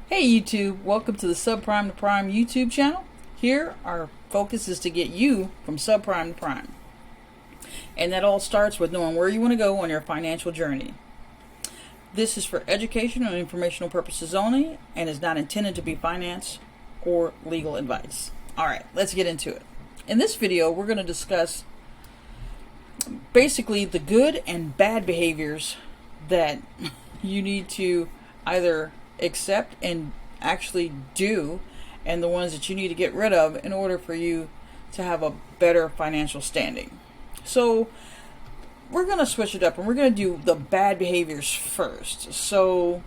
Hey YouTube, welcome to the Subprime to Prime YouTube channel. Here, our focus is to get you from subprime to prime. And that all starts with knowing where you want to go on your financial journey. This is for educational and informational purposes only and is not intended to be finance or legal advice. Alright, let's get into it. In this video, we're going to discuss basically the good and bad behaviors that you need to either accept and actually do, and the ones that you need to get rid of in order for you to have a better financial standing. So we're going to switch it up and we're going to do the bad behaviors first. So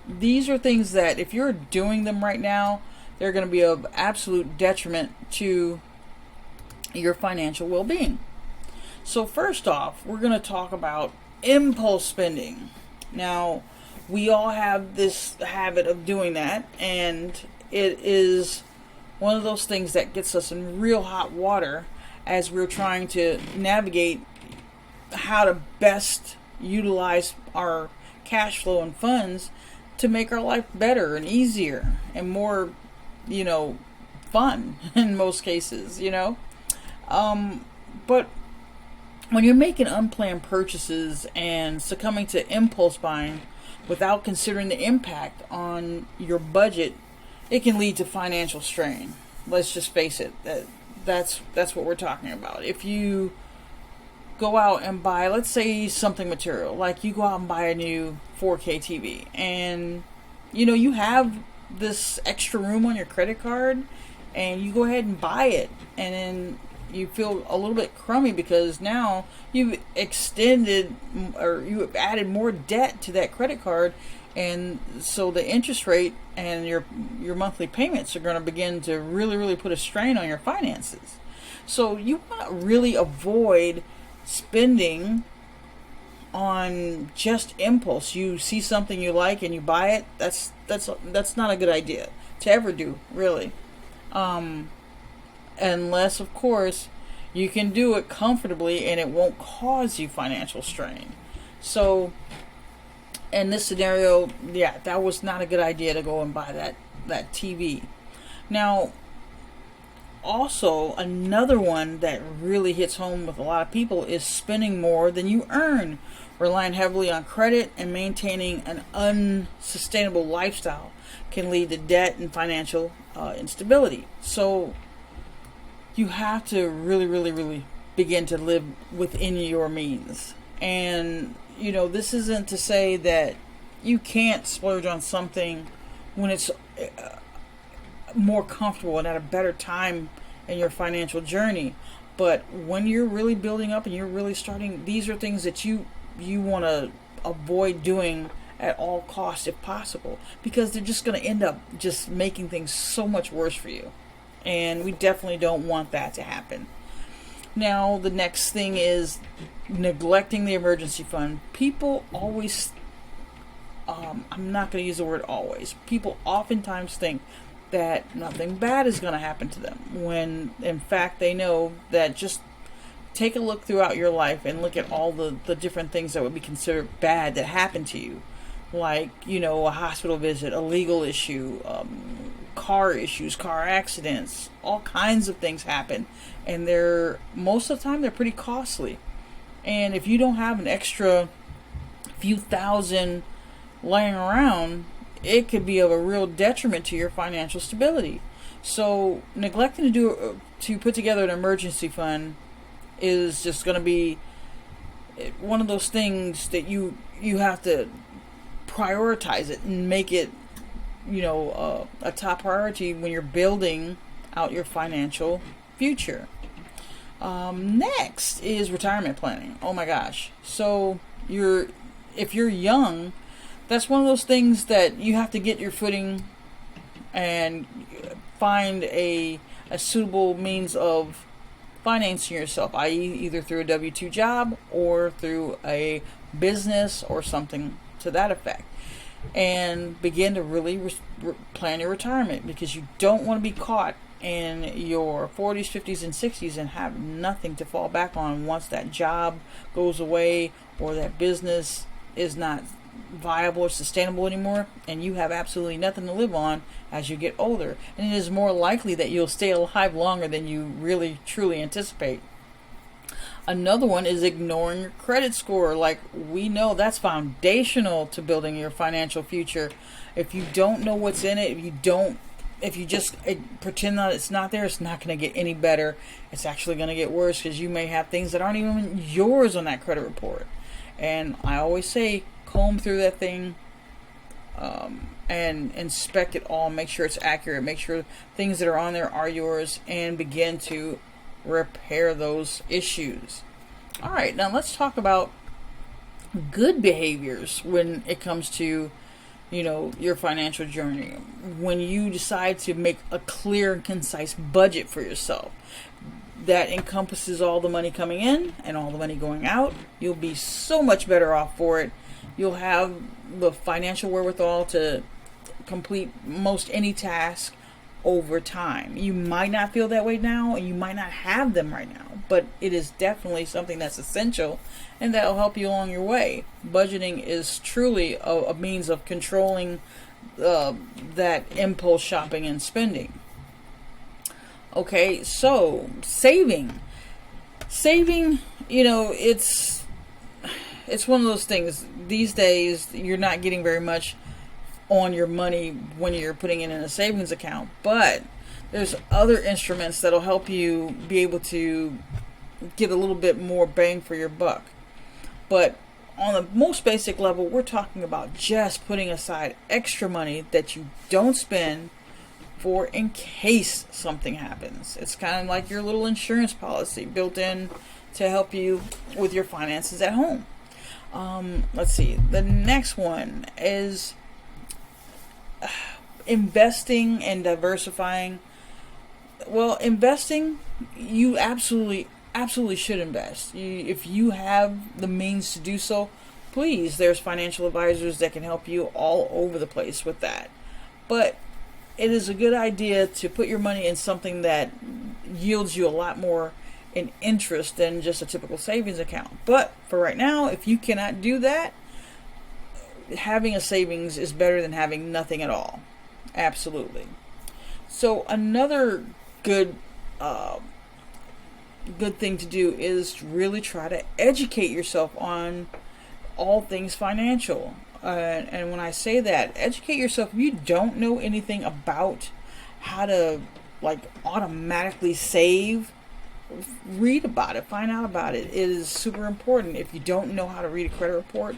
these are things that if you're doing them right now, they're going to be of absolute detriment to your financial well-being. So first off, we're going to talk about impulse spending. Now, we all have this habit of doing that, and it is one of those things that gets us in real hot water as we're trying to navigate how to best utilize our cash flow and funds to make our life better and easier and more, fun in most cases, But when you're making unplanned purchases and succumbing to impulse buying without considering the impact on your budget, it can lead to financial strain. Let's just face it. That's what we're talking about. If you go out and buy, let's say, something material, like you go out and buy a new 4K TV, and you have this extra room on your credit card, and you go ahead and buy it, and then you feel a little bit crummy because now you've extended or you have added more debt to that credit card, and so the interest rate and your monthly payments are going to begin to really put a strain on your finances. So you want to really avoid spending on just impulse. You see something you like and you buy it. That's not a good idea to ever do, really. Unless, of course, you can do it comfortably and it won't cause you financial strain. So, in this scenario, that was not a good idea to go and buy that TV. Now, also, another one that really hits home with a lot of people is spending more than you earn, relying heavily on credit and maintaining an unsustainable lifestyle can lead to debt and financial instability. So you have to really begin to live within your means. And, this isn't to say that you can't splurge on something when it's more comfortable and at a better time in your financial journey. But when you're really building up and you're really starting, these are things that you want to avoid doing at all costs if possible, because they're just going to end up just making things so much worse for you. And we definitely don't want that to happen. Now, the next thing is neglecting the emergency fund. People always, I'm not going to use the word always, people oftentimes think that nothing bad is going to happen to them, when in fact they know that. Just take a look throughout your life and look at all the different things that would be considered bad that happened to you. Like, a hospital visit, a legal issue, car issues, car accidents, all kinds of things happen. And most of the time, they're pretty costly. And if you don't have an extra few thousand laying around, it could be of a real detriment to your financial stability. So neglecting to put together an emergency fund is just going to be one of those things that you have to prioritize it and make it a top priority when you're building out your financial future. Next is retirement planning. Oh my gosh. So if you're young, that's one of those things that you have to get your footing and find a suitable means of financing yourself, i.e. either through a W-2 job or through a business or something to that effect, and begin to really plan your retirement, because you don't want to be caught in your 40s, 50s, and 60s and have nothing to fall back on once that job goes away or that business is not viable or sustainable anymore, and you have absolutely nothing to live on as you get older. And it is more likely that you'll stay alive longer than you really truly anticipate. Another one is ignoring your credit score. Like, we know that's foundational to building your financial future. If you don't know what's in it, if you just pretend that it's not there, it's not going to get any better. It's actually going to get worse, because you may have things that aren't even yours on that credit report. And I always say, comb through that thing and inspect it all. Make sure it's accurate. Make sure things that are on there are yours, and begin to repair those issues. All right, now let's talk about good behaviors when it comes to, your financial journey. When you decide to make a clear and concise budget for yourself that encompasses all the money coming in and all the money going out, you'll be so much better off for it. You'll have the financial wherewithal to complete most any task over time. You might not feel that way now, and you might not have them right now, but it is definitely something that's essential, and that'll help you along your way. Budgeting is truly a means of controlling that impulse shopping and spending. Okay, so saving, it's one of those things. These days, you're not getting very much on your money when you're putting it in a savings account, but there's other instruments that'll help you be able to get a little bit more bang for your buck. But on the most basic level, we're talking about just putting aside extra money that you don't spend for in case something happens. It's kind of like your little insurance policy built in to help you with your finances at home. Let's see. The next one is investing and diversifying. Well, investing, you absolutely should invest. If you have the means to do so, please, there's financial advisors that can help you all over the place with that. But it is a good idea to put your money in something that yields you a lot more in interest than just a typical savings account. But for right now, if you cannot do that, having a savings is better than having nothing at all. Absolutely. So another good thing to do is really try to educate yourself on all things financial. And when I say that, educate yourself. If you don't know anything about how to automatically save, read about it, find out about it. It is super important. If you don't know how to read a credit report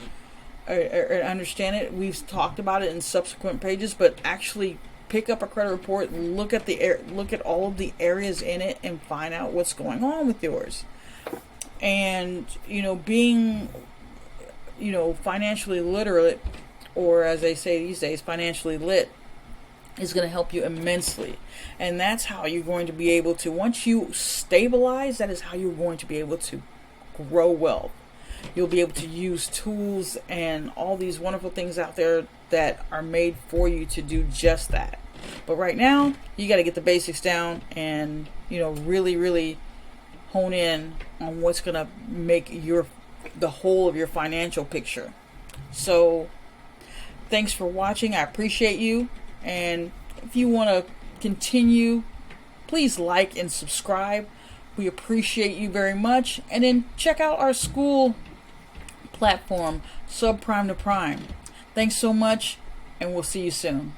or understand it, we've talked about it in subsequent pages, but actually pick up a credit report, look at all of the areas in it, and find out what's going on with yours. And being financially literate, or as they say these days, financially lit, is going to help you immensely. And that's how you're going to be able to, once you stabilize, that is how you're going to be able to grow wealth. You'll be able to use tools and all these wonderful things out there that are made for you to do just that. But right now, you got to get the basics down and, really, really hone in on what's going to make the whole of your financial picture. So thanks for watching. I appreciate you. And if you want to continue, please like and subscribe. We appreciate you very much. And then check out our school platform, Subprime to Prime. Thanks so much, and we'll see you soon.